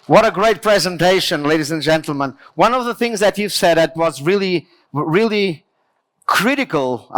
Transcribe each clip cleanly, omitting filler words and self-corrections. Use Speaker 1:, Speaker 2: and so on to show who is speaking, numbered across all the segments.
Speaker 1: What a great presentation, ladies and gentlemen. One of the things that you said that was really, really critical,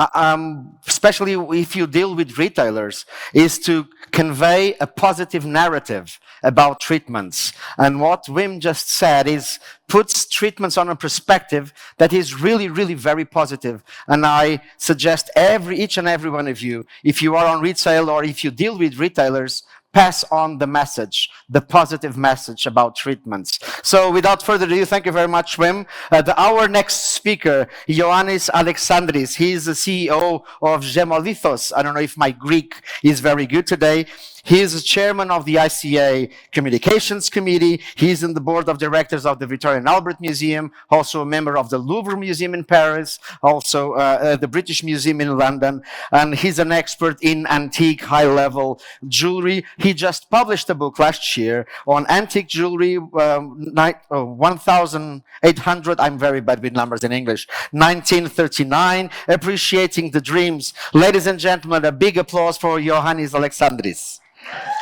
Speaker 1: especially if you deal with retailers, is to convey a positive narrative about treatments. And what Wim just said is puts treatments on a perspective that is really, really very positive. And I suggest each and every one of you, if you are on retail or if you deal with retailers, pass on the message, the positive message about treatments. So without further ado, thank you very much, Wim. Our next speaker, Ioannis Alexandris, he is the CEO of Gemolithos. I don't know if my Greek is very good today. He is the chairman of the ICA Communications Committee. He is in the board of directors of the Victoria and Albert Museum, also a member of the Louvre Museum in Paris, also the British Museum in London, and he's an expert in antique high-level jewelry. He just published a book last year on antique jewelry, 1,800, I'm very bad with numbers in English, 1939, Appreciating the Dreams. Ladies and gentlemen, a big applause for Ioannis Alexandris.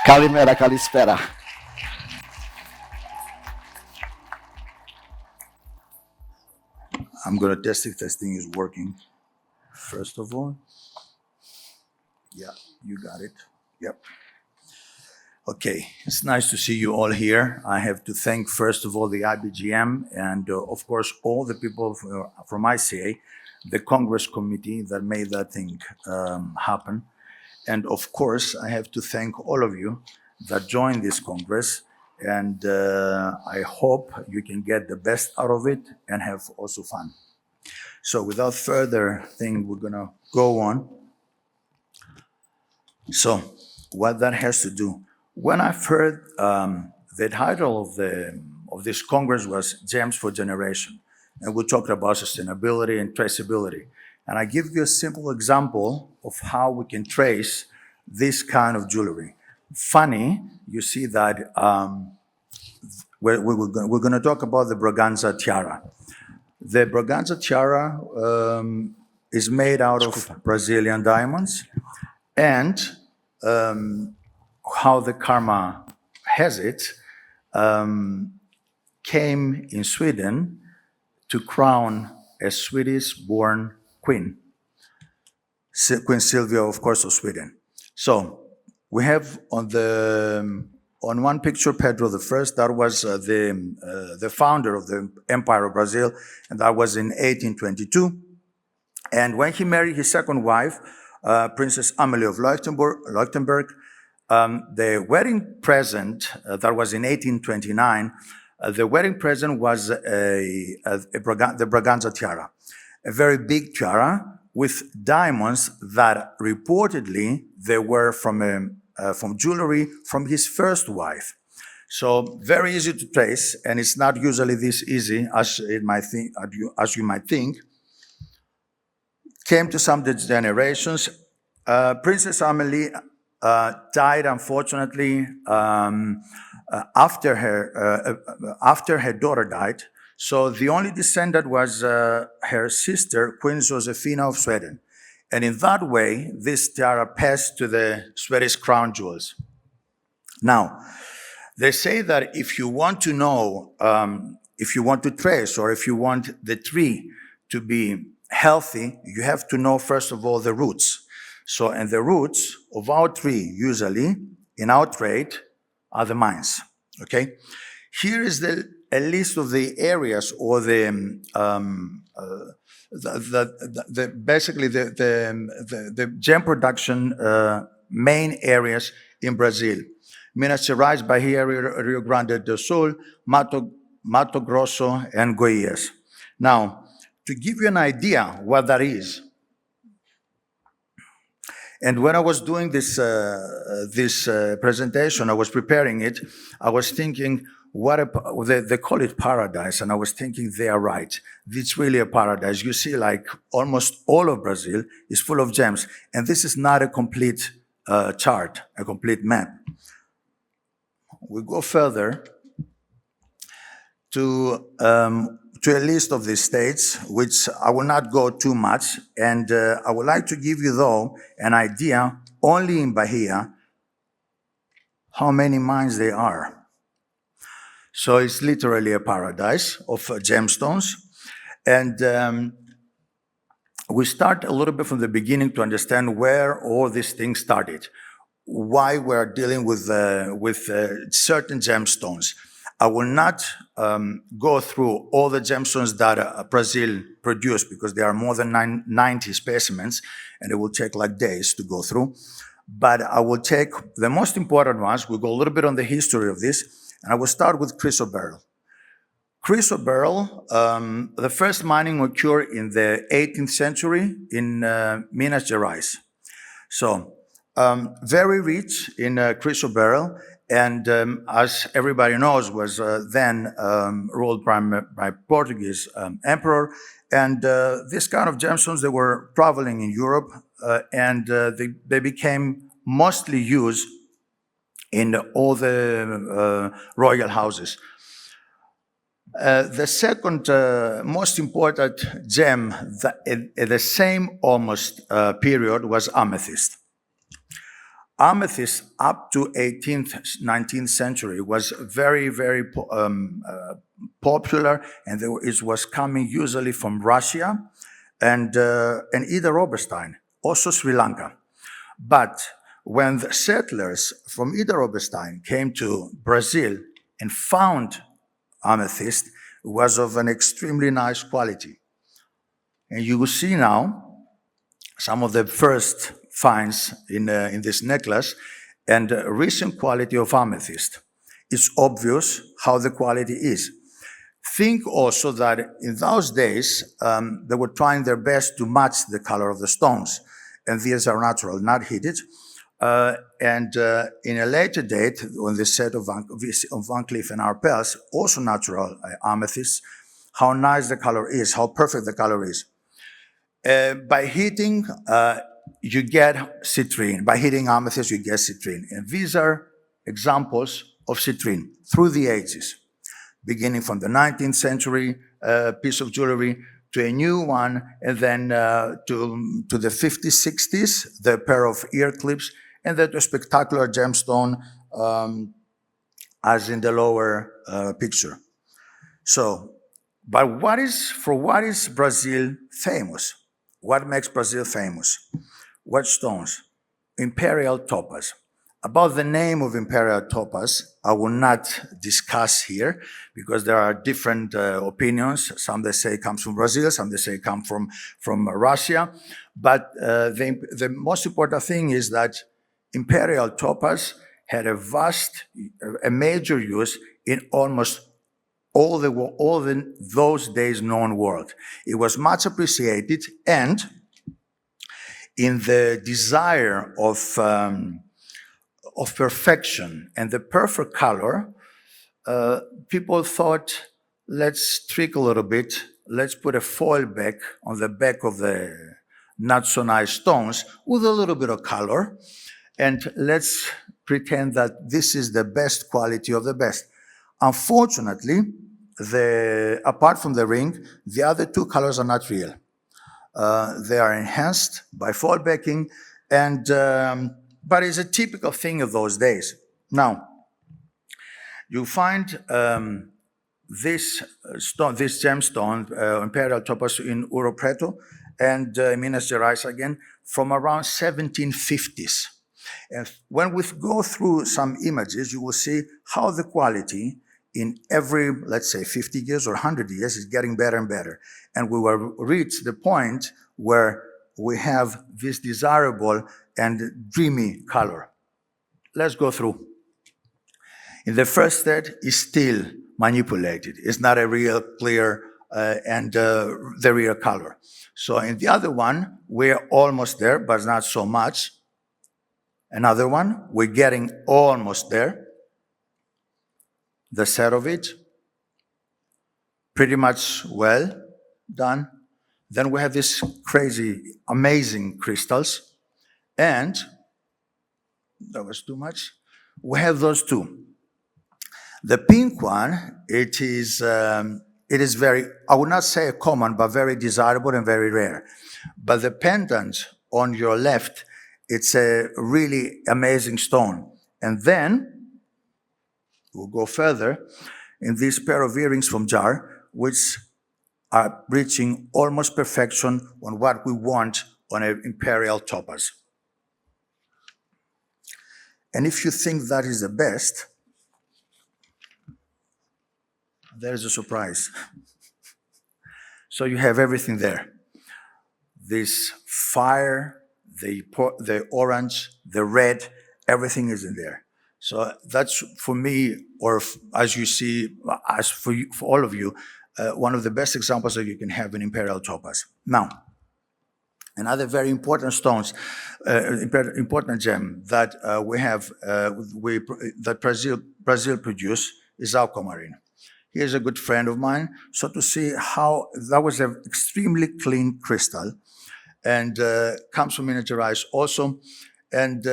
Speaker 1: Kalimera, kalispera.
Speaker 2: I'm going to test if this thing is working. First of all. Yeah, you got it. Yep. Okay, it's nice to see you all here. I have to thank, first of all, the IBGM and, of course, all the people from ICA, the Congress Committee that made that thing happen. And, of course, I have to thank all of you that joined this Congress. And I hope you can get the best out of it and have also fun. So without further thing, we're going to go on. So what that has to do, when I've heard the title of this Congress was Gems for Generation, and we talked about sustainability and traceability. And I give you a simple example of how we can trace this kind of jewelry. Funny, you see that we're going to talk about the Braganza tiara. The Braganza tiara is made out of Brazilian diamonds, and how the karma has it, came in Sweden to crown a Swedish-born queen, Queen Sylvia, of course, of Sweden. So we have on one picture Pedro I. That was the founder of the Empire of Brazil, and that was in 1822. And when he married his second wife, Princess Amalie of Leuchtenberg, the wedding present, that was in 1829, the wedding present was the Braganza tiara, a very big tiara with diamonds that reportedly they were from jewelry from his first wife. So very easy to trace, and it's not usually this easy as you might think. Came to some generations. Princess Amalie died, unfortunately, after her daughter died. So the only descendant was her sister, Queen Josefina of Sweden. And in that way, this tiara passed to the Swedish crown jewels. Now, they say that if you want to know, if you want to trace, or if you want the tree to be healthy, you have to know, first of all, the roots. So, and the roots of our tree, usually, in our trade, are the mines, okay? Here is a list of the areas, or basically the gem production main areas in Brazil. Minas Gerais, Bahia, Rio Grande do Sul, Mato Grosso, and Goiás. Now, to give you an idea what that is, and when I was doing this presentation, I was preparing it, I was thinking, they call it paradise, and I was thinking they are right. It's really a paradise. You see, like, almost all of Brazil is full of gems, and this is not a complete chart, a complete map. We go further to a list of the states, which I will not go too much, and I would like to give you, though, an idea, only in Bahia, how many mines there are. So it's literally a paradise of gemstones. And we start a little bit from the beginning to understand where all these things started, why we're dealing with certain gemstones. I will not go through all the gemstones that Brazil produced, because there are more than 90 specimens, and it will take like days to go through. But I will take the most important ones. We'll go a little bit on the history of this, and I will start with chrysoberyl. Chrysoberyl, the first mining occurred in the 18th century in Minas Gerais. So, very rich in chrysoberyl, and as everybody knows, was then ruled by Portuguese emperor. And this kind of gemstones, they were traveling in Europe, and they became mostly used in all the royal houses. The second most important gem at the same almost period was amethyst. Amethyst up to 18th, 19th century was very, very popular, and it was coming usually from Russia and either Oberstein, also Sri Lanka. But when the settlers from either Oberstein came to Brazil and found amethyst, was of an extremely nice quality. And you will see now some of the first finds in this necklace, and recent quality of amethyst. It's obvious how the quality is. Think also that in those days, they were trying their best to match the color of the stones, and these are natural, not heated. And in a later date, on the set of Van Cleef and Arpels, also natural amethyst, how nice the color is, how perfect the color is. By heating, you get citrine. By heating amethyst, you get citrine. And these are examples of citrine through the ages, beginning from the 19th century piece of jewelry to a new one, and then to the 50s, 60s, the pair of ear clips, and then the spectacular gemstone as in the lower picture. So, but for what is Brazil famous? What makes Brazil famous? What stones? Imperial topaz. About the name of imperial topaz, I will not discuss here, because there are different opinions. Some they say it comes from Brazil, some they say it comes from Russia. But the most important thing is that imperial topaz had a major use in almost all those days known world. It was much appreciated, and in the desire of perfection and the perfect color, people thought, let's trick a little bit, let's put a foil back on the back of the not so nice stones with a little bit of color, and let's pretend that this is the best quality of the best. Unfortunately, apart from the ring, the other two colors are not real. They are enhanced by foil backing, and but it's a typical thing of those days. Now, you find this gemstone, imperial topaz, in Ouro Preto and Minas Gerais again, from around 1750s. And when we go through some images, you will see how the quality in every, let's say, 50 years or 100 years is getting better and better. And we will reach the point where we have this desirable and dreamy color. Let's go through. In the first set, is still manipulated. It's not a real clear and the real color. So in the other one, we're almost there, but not so much. Another one, we're getting almost there. The set of it, pretty much well done. Then we have these crazy, amazing crystals. And, that was too much. We have those two. The pink one, it is very, I would not say common, but very desirable and very rare. But the pendant on your left, it's a really amazing stone. And then, we'll go further. in this pair of earrings from jar, which are reaching almost perfection on what we want on an imperial topaz. And if you think that is the best, there is a surprise. So you have everything there. This fire, the orange, the red, everything is in there. So that's for me, or as you see, as for all of you, one of the best examples that you can have in imperial topaz. Now, another very important important gem that we have, that Brazil produce is aquamarine. He is a good friend of mine, so to see how that was an extremely clean crystal, and comes from Minas Gerais also, and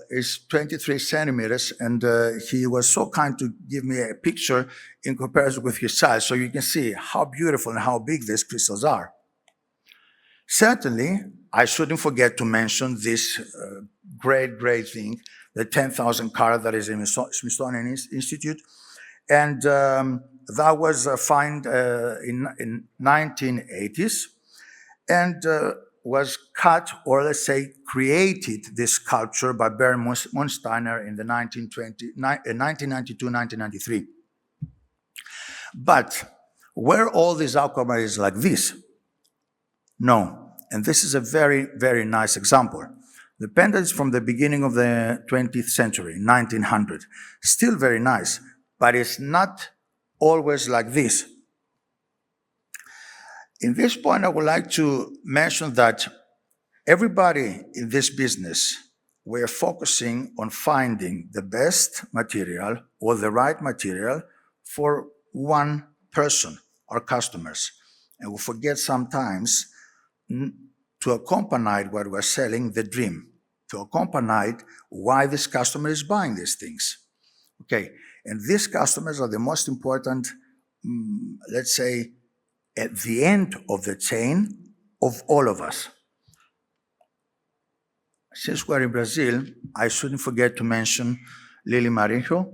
Speaker 2: is 23 centimeters, and he was so kind to give me a picture in comparison with his size, so you can see how beautiful and how big these crystals are. Certainly, I shouldn't forget to mention this great thing, the 10,000 carat that is in the Smithsonian Institute, and that was found in 1980s, and was cut, or let's say created, this sculpture by Baron Munsteiner in the 1992-1993. But were all these aquamarines like this? No, and this is a very nice example. The pendant is from the beginning of the 20th century, 1900. Still very nice, but it's not always like this. In this point, I would like to mention that everybody in this business, we're focusing on finding the best material or the right material for one person, our customers. And we forget sometimes to accompany what we're selling, the dream, to accompany why this customer is buying these things. Okay, and these customers are the most important, let's say, at the end of the chain of all of us. Since we're in Brazil, I shouldn't forget to mention Lili Marinho.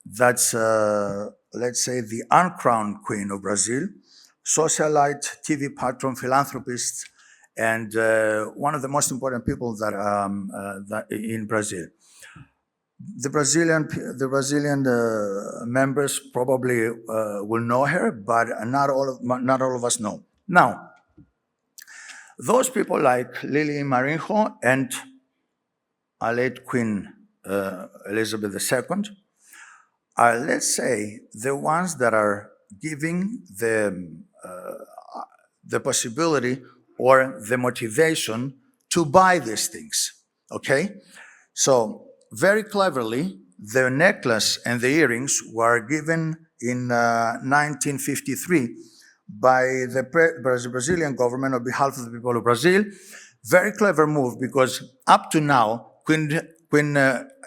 Speaker 2: That's, let's say, the uncrowned queen of Brazil, socialite, TV patron, philanthropist, and one of the most important people that in Brazil. The Brazilian members probably will know her, but not all of us know. Now, those people like Lili Marinho and our late Queen Elizabeth II are, let's say, the ones that are giving the possibility or the motivation to buy these things, okay? So, very cleverly, the necklace and the earrings were given in 1953 by the Brazilian government on behalf of the people of Brazil. Very clever move, because up to now, Queen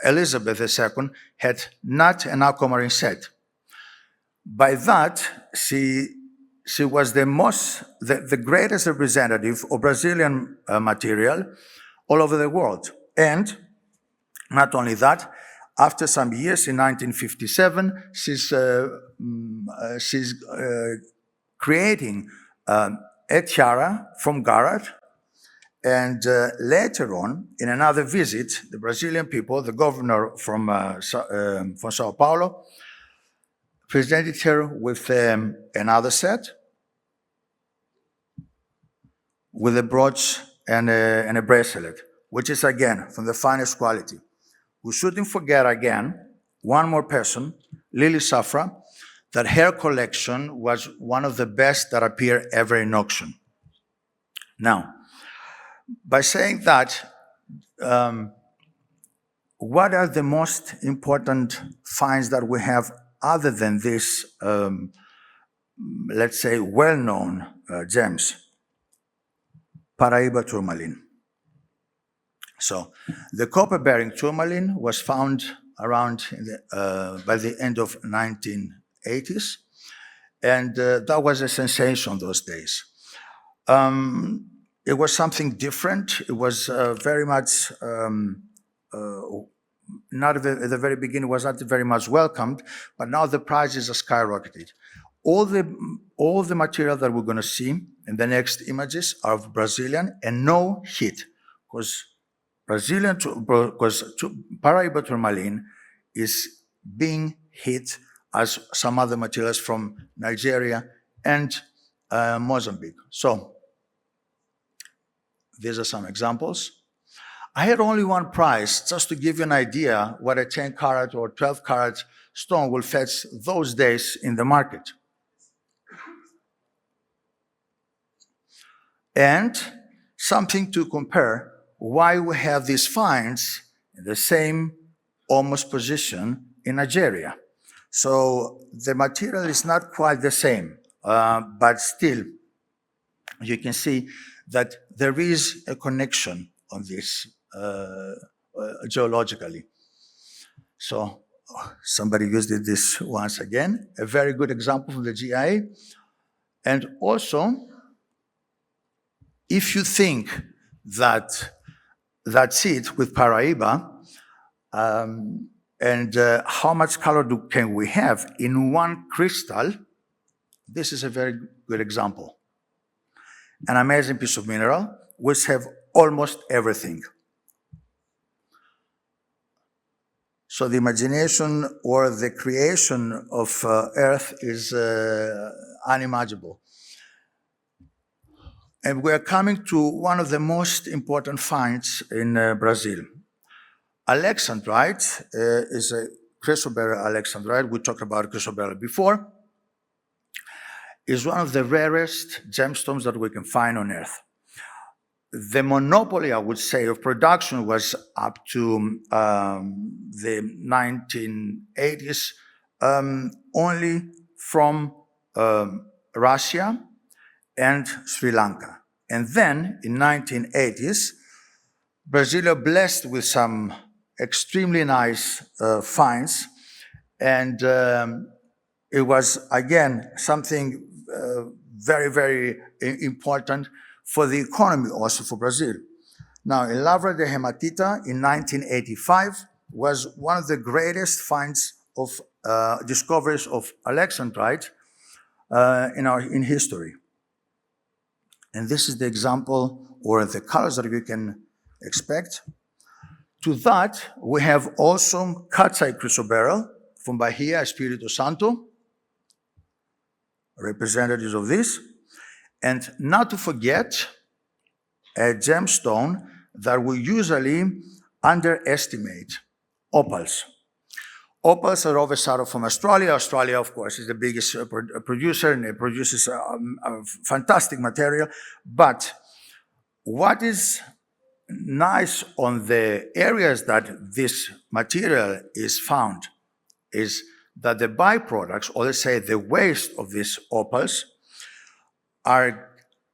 Speaker 2: Elizabeth II had not an aquamarine set. By that, she was the greatest representative of Brazilian material all over the world. And not only that, after some years, in 1957, she's creating a tiara from garret. And later on, in another visit, the Brazilian people, the governor from Sao Paulo, presented her with another set, with a brooch and a bracelet, which is, again, from the finest quality. We shouldn't forget, again, one more person, Lily Safra, that her collection was one of the best that appeared ever in auction. Now, by saying that, what are the most important finds that we have other than this, let's say, well-known gems? Paraíba tourmaline. So, the copper-bearing tourmaline was found around by the end of 1980s, and that was a sensation those days. It was something different. It was very much not at the very beginning was not very much welcomed, but now the prices are skyrocketed. All the material that we're going to see in the next images are of Brazilian and no heat, because Paraíba tourmaline is being hit as some other materials from Nigeria and Mozambique. So these are some examples. I had only one price, just to give you an idea what a 10 carat or 12 carat stone will fetch those days in the market. And something to compare why we have these finds in the same almost position in Nigeria. So the material is not quite the same, but still you can see that there is a connection on this geologically. So somebody used this once again, a very good example from the GIA. And also, if you think that that's it with Paraíba, and how much color can we have in one crystal, this is a very good example. An amazing piece of mineral, which have almost everything. So the imagination or the creation of Earth is unimaginable. And we're coming to one of the most important finds in Brazil. Alexandrite is a chrysoberyl alexandrite. We talked about chrysoberyl before. Is one of the rarest gemstones that we can find on Earth. The monopoly, I would say, of production was up to the 1980s, only from Russia and Sri Lanka. And then in 1980s, Brasília blessed with some extremely nice finds, and it was again something very, very important for the economy also for Brazil. Now, in Lavra de Hematita in 1985 was one of the greatest finds of discoveries of alexandrite in history. And this is the example or the colors that you can expect. To that, we have also Katsai chrysoberyl from Bahia, Espírito Santo, representatives of this. And not to forget a gemstone that we usually underestimate, opals. Opals are overshadowed from Australia. Australia, of course, is the biggest producer, and it produces a fantastic material. But what is nice on the areas that this material is found is that the byproducts, or let's say the waste of these opals,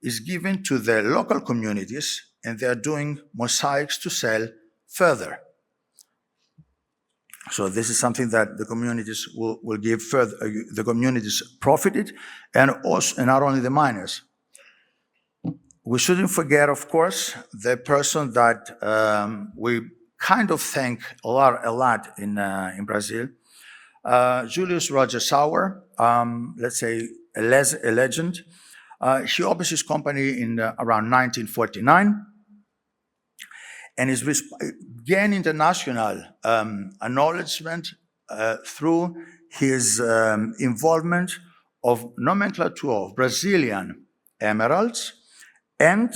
Speaker 2: is given to the local communities, and they are doing mosaics to sell further. So this is something that the communities will give further. The communities profited, and also, and not only the miners. We shouldn't forget, of course, the person that we kind of thank a lot in Brazil, Julius Roger Sauer. Let's say a legend. He opened his company in around 1949, and is gained international acknowledgement through his involvement of nomenclature of Brazilian emeralds and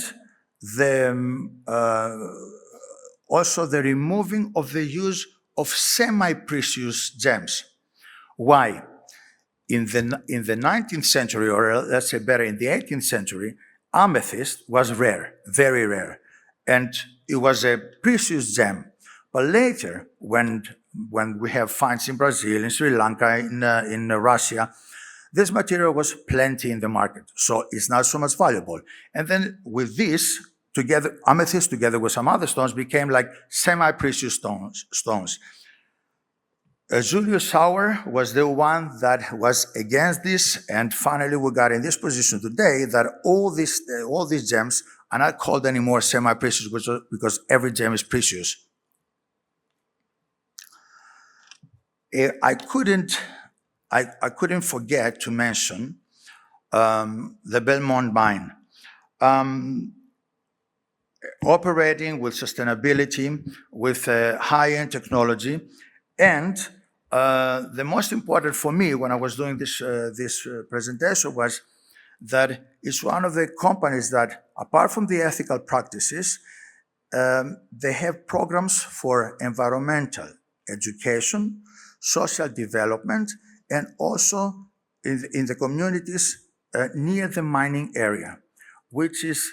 Speaker 2: also the removing of the use of semi-precious gems. Why? In the 19th century, or let's say better, in the 18th century, amethyst was rare, very rare, and it was a precious gem. But later, when we have finds in Brazil, in Sri Lanka, in Russia, this material was plenty in the market, so it's not so much valuable. And then with this, together, amethyst together with some other stones became like semi-precious stones. Julius Sauer was the one that was against this, and finally we got in this position today that all these gems are not called anymore semi-precious because every gem is precious. I couldn't forget to mention the Belmont mine. Operating with sustainability, with high-end technology, and the most important for me when I was doing this presentation was that it's one of the companies that, apart from the ethical practices, they have programs for environmental education, social development, and also in the communities near the mining area, which is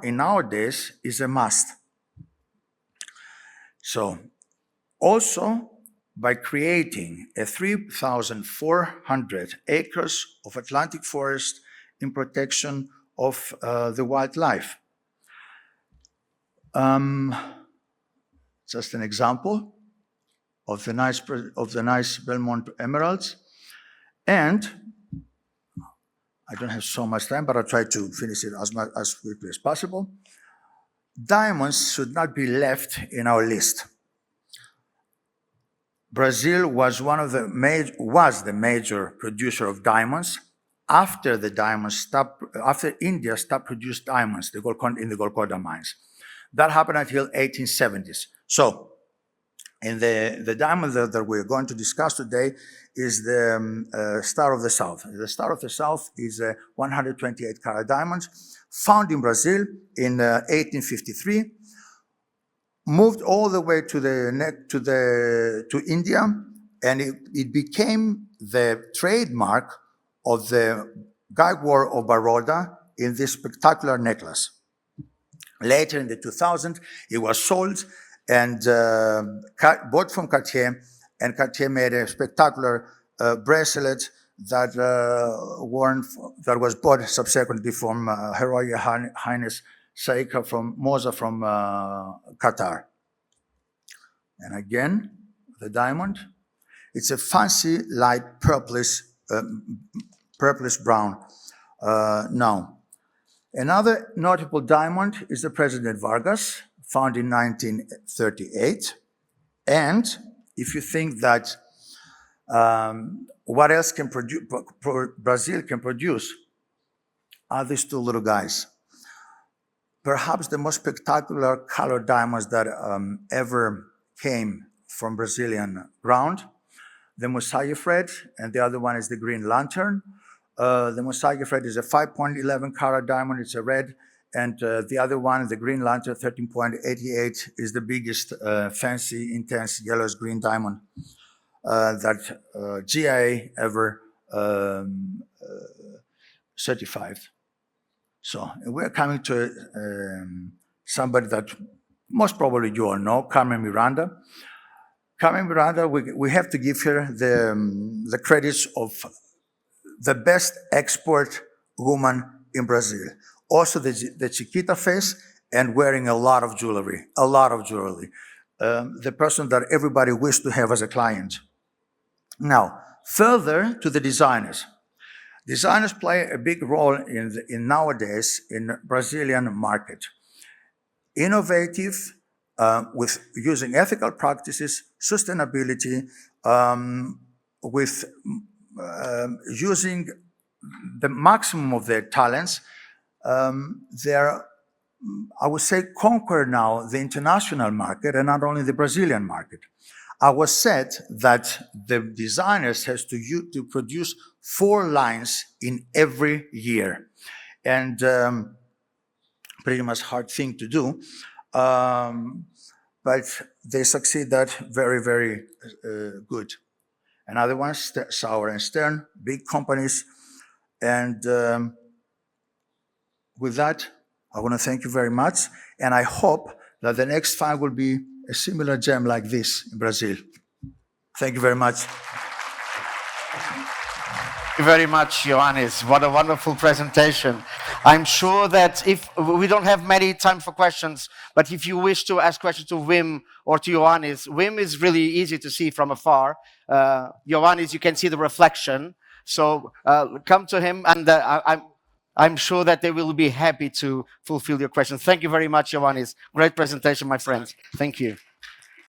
Speaker 2: in our days is a must. So also by creating a 3,400 acres of Atlantic forest in protection of the wildlife. Just an example of the nice Belmont emeralds. And I don't have so much time, but I'll try to finish it as quickly as possible. Diamonds should not be left in our list. Brazil was the major producer of diamonds after India stopped producing diamonds in the Golconda mines. That happened until 1870s. So, and the diamond that we're going to discuss today is the Star of the South. The Star of the South is a 128-carat diamond found in Brazil in 1853, moved all the way to India, and it became the trademark of the Gaekwar of Baroda in this spectacular necklace. Later in the 2000s, it was sold and bought from Cartier, and Cartier made a spectacular bracelet that was bought subsequently from Her Royal Highness Saika from Moza from Qatar. And again, the diamond, it's a fancy light purplish brown. Now, another notable diamond is the President Vargas, found in 1938. And if you think that what else can Brazil can produce are these two little guys. Perhaps the most spectacular colored diamonds that ever came from Brazilian ground. The Mosaic Fred, and the other one is the Green Lantern. The Mosaic Fred is a 5.11 carat diamond, it's a red, and the other one, the Green Lantern, 13.88, is the biggest fancy, intense yellowish green diamond that GIA ever certified. So we're coming to somebody that most probably you all know, Carmen Miranda. Carmen Miranda, we have to give her the credits of the best export woman in Brazil. Also the Chiquita face and wearing a lot of jewelry. The person that everybody wished to have as a client. Now, further to the designers. Designers play a big role in nowadays in Brazilian market. Innovative, with using ethical practices, sustainability, with using the maximum of their talents. They're, I would say, conquer now the international market and not only the Brazilian market. I was said that the designers has to produce 4 lines in every year, and pretty much hard thing to do, but they succeed that very, very good. Another one, Sauer and Stern, big companies, and with that, I want to thank you very much, and I hope that the next find will be a similar gem like this in Brazil. Thank you very much.
Speaker 1: Thank you very much, Ioannis. What a wonderful presentation. I'm sure that if we don't have many time for questions, but if you wish to ask questions to Wim or to Ioannis, Wim is really easy to see from afar. Ioannis, you can see the reflection. So come to him, and I'm sure that they will be happy to fulfill your questions. Thank you very much, Ioannis. Great presentation, my friends. Thank you.